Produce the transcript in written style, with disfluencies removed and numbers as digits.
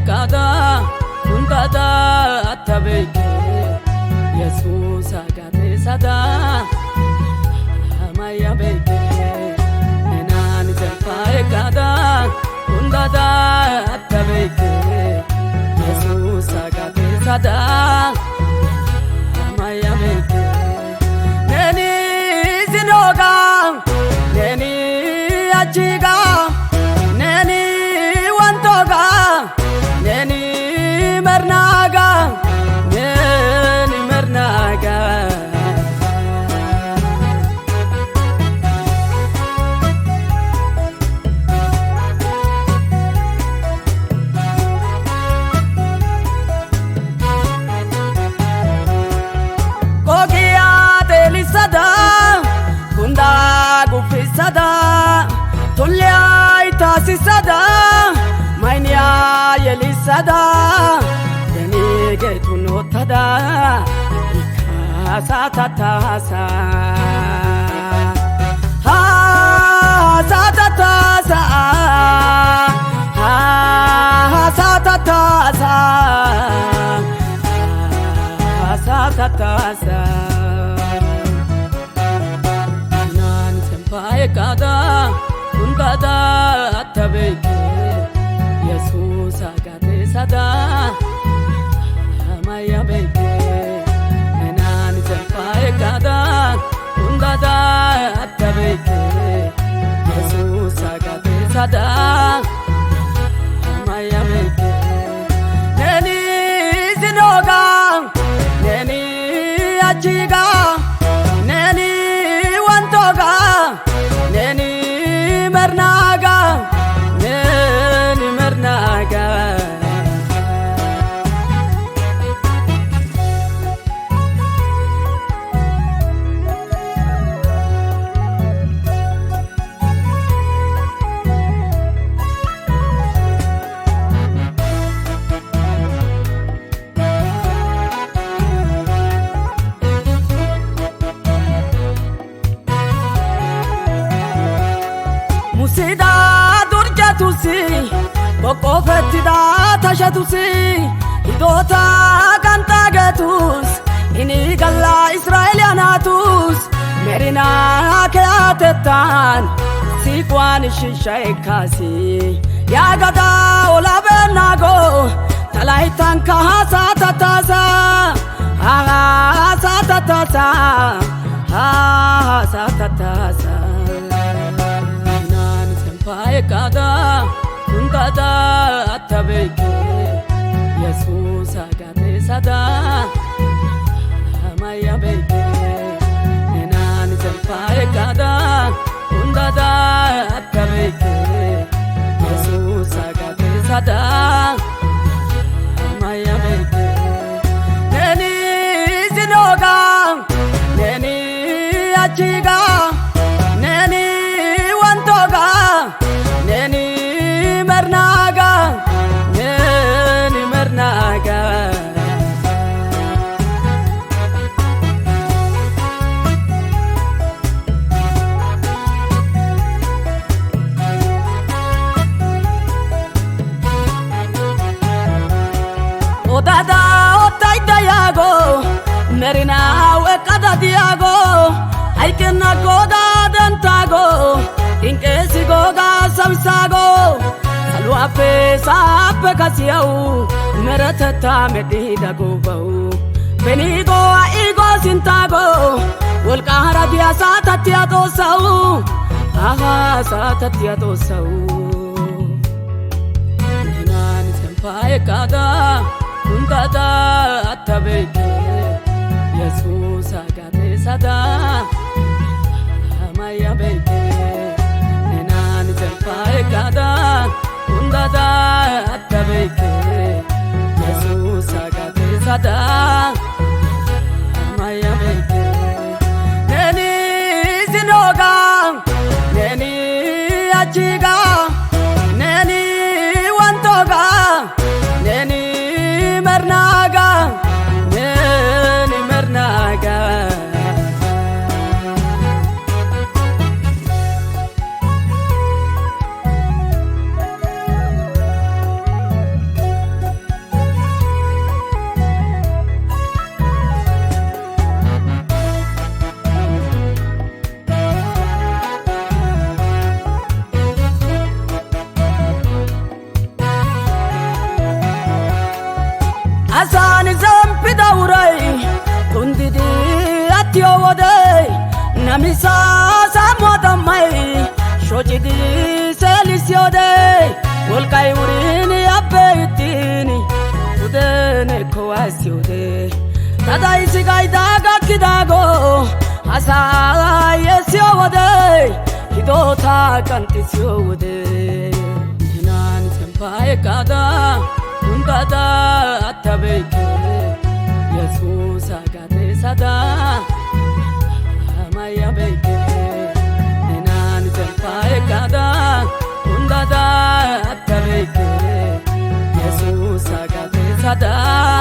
kada kundada atabeke Jesus agate sada amaya beke nenani tempai kada kundada atabeke Jesus agate sada amaya beke neni zinoga neni achiga neni wantoga neni mernaga neni mernaga kogia delisada kunda gufisada tulya itasisada mainya yelisada denige tunotada ikasa tatasa ha satatasa ha satatasa ha satatasa nan senpai kada kundada atabeke Jesus agate sada amaya beke nenani senpai kada kundada atabeke Jesus agate sada amaya beke neni zinoga neni achiga neni wantoga neni mernaga neni mernaga musida durjatusi kokofetida tashatusi idota kantagetus ini galla israelianatus merina keatetan sikwan shishaikasi yagada olabenago talaitan kahasa tatasa aha tatasa aha tatasa senpai kada kundada atabeke Jesus agate sada amaya beke nenani senpai kada kundada atabeke Jesus agate sada amaya beke neni zinoga neni achiga neni wantoga neni mernaga neni mernaga odada otaida yago merina wekada diago aikena goda dantago inkesi goga samsago salwa pe sape kasiau meratata medida gobau benigo aigo sintago volkahara dia satatia dosau aha satatia dosau nenani senpai kada kundada atabeke Jesus agate sada amaya beke nenani senpai kada kundada atabeke Jesus agate sada amaya beke neni zinoga neni achiga neni wantoga neni mernaga neni mernaga wode namisa samotamai shojidi selisiode wolkai urini abeitini udene koasiode tadai sigai daga kidago asa yesiode hidota kantisiode hinan sempae kada undada atabeke Jesus agade sada maya beke hinan sempae kada undada atabeke Jesus agade sada